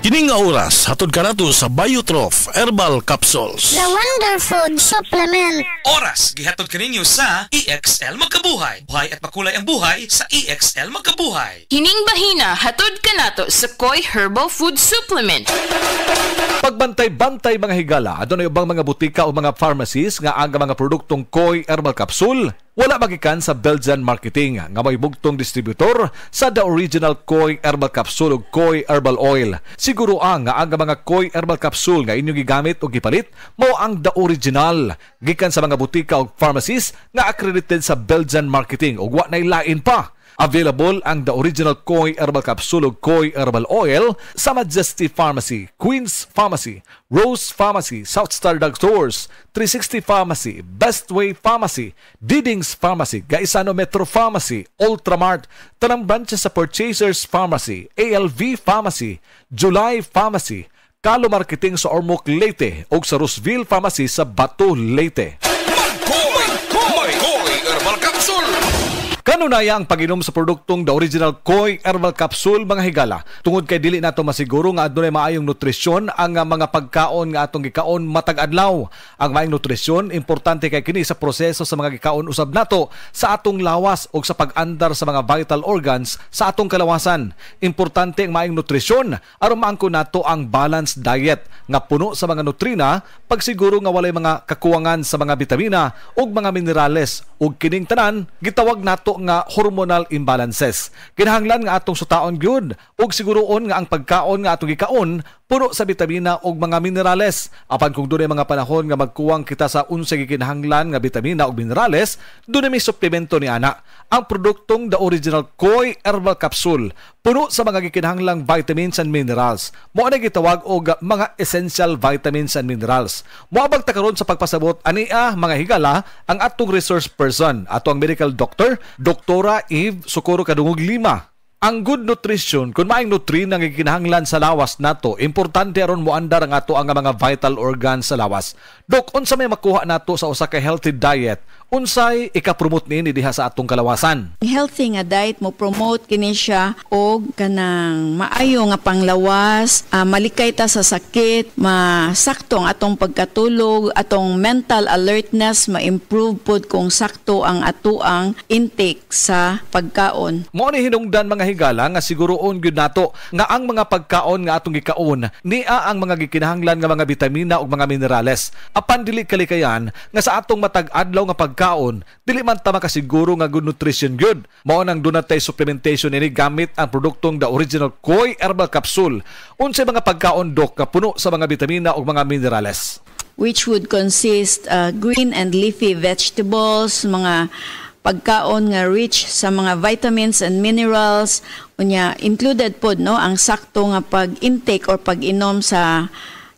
Kining nga oras, hatod ka nato sa Biotrof Herbal Capsules. The Wonder Food Supplement. Oras, gihatod ka ninyo sa EXL Magkabuhay. Buhay at makulay ang buhay sa EXL Magkabuhay. Kining bahina, hatod ka nato sa Koi Herbal Food Supplement. Pagbantay-bantay mga higala, adunay ubang mga butika o mga pharmacies nga aga mga produktong Koi Herbal Capsule. Wala magikan sa Belgian Marketing nga may bugtong distributor sa the original Koi Herbal Capsule o Koi Herbal Oil. Siguro ang nga aga mga Koi Herbal Capsule nga inyong gigamit o gipalit mao ang the original gikan sa mga butika o pharmacies nga accredited sa Belgian Marketing o wa nay lain pa. Available ang the original Koi Herbal Capsule o Koi Herbal Oil sa Majesty Pharmacy, Queen's Pharmacy, Rose Pharmacy, South Star Drug Stores, 360 Pharmacy, Bestway Pharmacy, Didings Pharmacy, Gaisano Metro Pharmacy, Ultramart, tanang branches sa Purchasers Pharmacy, ALV Pharmacy, July Pharmacy, Kalo Marketing sa Ormoc Leyte o sa Roseville Pharmacy sa Bato Leyte. Koi Herbal Capsule! Kanunaya ang pag-inom sa produktong the original Koi Herbal Capsule mga higala. Tungod kay dili nato masiguro nga adunay maayong nutrisyon ang mga pagkaon nga atong gikaon matag adlaw. Ang maayong nutrisyon importante kay kini sa proseso sa mga gikaon usab nato sa atong lawas o sa pag-andar sa mga vital organs sa atong kalawasan. Importante ang maayong nutrisyon aron maangko nato ang balanced diet nga puno sa mga nutrina, pagsiguro nga walay mga kakuwangan sa mga bitamina ug mga minerales ug kining tanan gitawag nato nga hormonal imbalances. Kinahanglan nga atong sutaon gyud ug siguroon nga ang pagkaon nga atong gikaon puno sa bitamina ug mga minerales. Apan kung dunay mga panahon nga magkuwang kita sa unsay gikinahanglan nga bitamina ug minerales, dunay may suplemento ni ana. Ang produktong the original Koi Herbal Capsule puno sa mga gikinahanglang vitamins and minerals. Mao na gitawag og mga essential vitamins and minerals. Moabag ta karon sa pagpasabot ania mga higala ang atong resource person, ato ang medical doctor, Doktora Eve Socorro Kadungog Lima. Ang good nutrition, kung maayong nutrina nga gikinahanglan sa lawas nato, importante aron moandar ang ato ang mga vital organs sa lawas. Dok, unsa may makuha nato sa usa ka healthy diet? Unsay ika-promote ni diha sa atong kalawasan? Healthy nga diet mo promote kini siya og kanang maayo nga panglawas, malikay ta sa sakit, masakto ang atong pagkatulog, atong mental alertness ma-improve pod kung sakto ang atuang intake sa pagkaon. Mao ni hinungdan mga higala nga siguroon gyud nato nga ang mga pagkaon nga atong gikaon niya ang mga gikinahanglan nga mga bitamina ug mga minerales. Apan dili kalikayan nga sa atong matag adlaw nga pagkaon dili man ta makasiguro nga good nutrition gyud. Mao nang dunay supplementation ini gamit ang produktong the original Koi Herbal Capsule. Unsay mga pagkaon dok nga puno sa mga bitamina ug mga minerales? Which would consist green and leafy vegetables, mga pagkaon nga rich sa mga vitamins and minerals, unya included pod no ang sakto nga pag-intake or pag-inom sa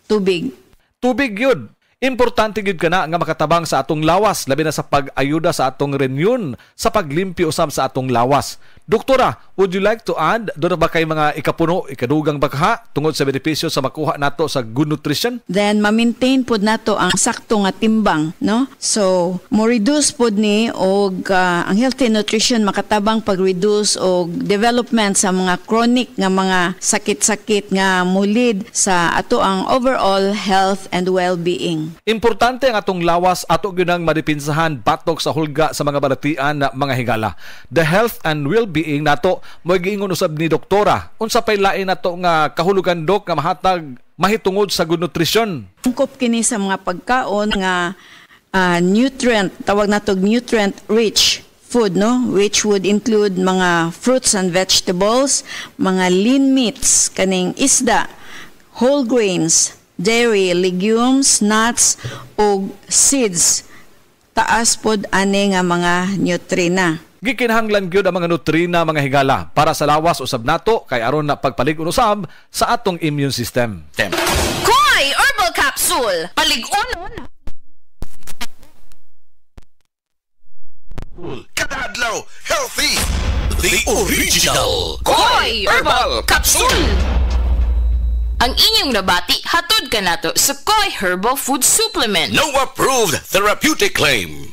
tubig. Tubig yun. Importante gyud kana nga makatabang sa atong lawas, labi na sa pag-ayuda sa atong reunion sa paglimpyo usab sa atong lawas. Doktora, would you like to add doon ba kay mga ikapuno, ikadugang bakha tungod sa benepisyo sa makuha nato sa good nutrition? Then ma-maintain pod nato ang sakto nga timbang, no? So, mo reduce pod ni og ang healthy nutrition makatabang pag-reduce og development sa mga chronic nga mga sakit-sakit nga mulid sa ato ang overall health and well-being. Importante ang atong lawas ato gyud madipinsahan batok sa hulga sa mga balatian na mga higala. The health and well-being nato mo giingon usab ni doktora. Unsa pay lain nato nga kahulugan dok nga mahatag mahitungod sa good nutrition? Angkop kini sa mga pagkaon nga nutrient, tawag nato nutrient rich food, no, which would include mga fruits and vegetables, mga lean meats, kaning isda, whole grains, dairy, legumes, nuts o seeds. Taas pod ani nga mga nutrina. Gikinahanglan gyud ang mga nutrina mga higala para sa lawas usab nato kay aron na pagpalig-on usab sa atong immune system. Koi Herbal Capsule, palig-on Kada adlaw, healthy! The original Koi Herbal Capsule. Ang inyong nabati, hatod ka nato sa Koi Herbal Food Supplement. No approved therapeutic claim.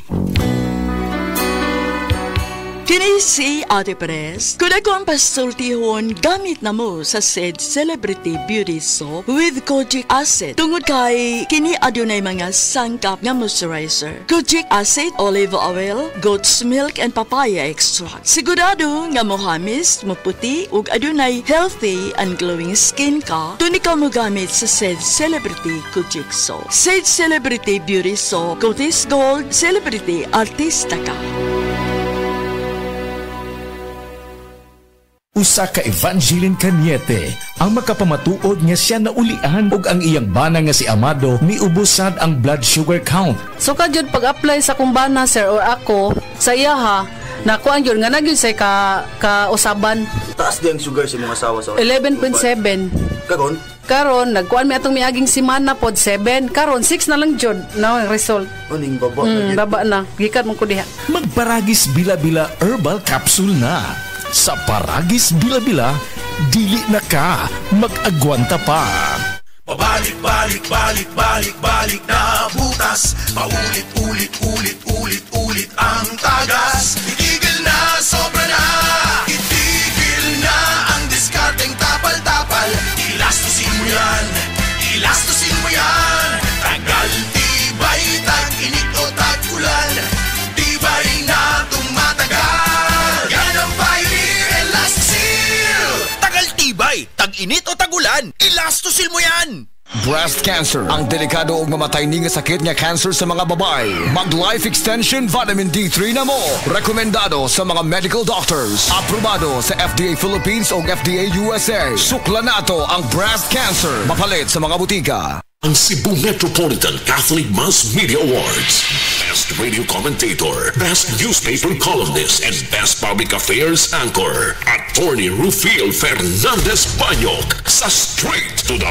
Kini si Ate Pres. Kung ako ang pasultihon, gamit na mo sa said Celebrity Beauty Soap with Kojic Acid. Tungod kay kini adunay mga sangkap nga moisturizer. Kojic Acid, olive oil, goat's milk, and papaya extract. Sigurado nga mohamis, maputi, ug adunay healthy and glowing skin ka, tuni ka mo gamit sa said Celebrity Kojic Soap. Said Celebrity Beauty Soap, Cotis Gold, Celebrity Artista ka. Usa ka Evangeline Cañete ang makapamatuod nga siya naulian ug ang iyang bana nga si Amado miubusad ang blood sugar count. So kadyod pag-apply sa kumbana sir or ako sa iya ha, nakuan yun nga nagyon say ka usaban. Taas di ang sugar sa mga asawa sa 11.7. Karon nagkuan mi atong miaging semana pod 7. Karon 6 na lang jud na ang result. Uning baba na. Baba na. Gikan mo ko diha. Magparagis bila-bila herbal capsule na. Sa Paragis Bila-Bila, dili na ka mag-agwanta pa. Pabalik na butas. Paulit-ulit ang tagas. Itigil na, sobra na. Itigil na ang diskarteng tapal-tapal. Ilastusin mo yan. Tagal, tibay, tag-init o tag-ulan. Tibay na tumatagal. Yan ang Pioneer Elastosil. Tagal, tibay, tag-init o tag-ulan. Ilastosil mo yan. Breast cancer, ang delikado ug mamatay ni nga sakit nga cancer sa mga babae. Mag Life Extension Vitamin D3 na mo. Rekomendado sa mga medical doctors. Aprobado sa FDA Philippines ug FDA USA. Sukla nato ang breast cancer. Mapalit sa mga butika. Ang Cebu Metropolitan Catholic Mass Media Awards. Best Radio Commentator, Best Newspaper Columnist, and Best Public Affairs Anchor. Attorney Rufiel Fernandez Banyok sa Straight to the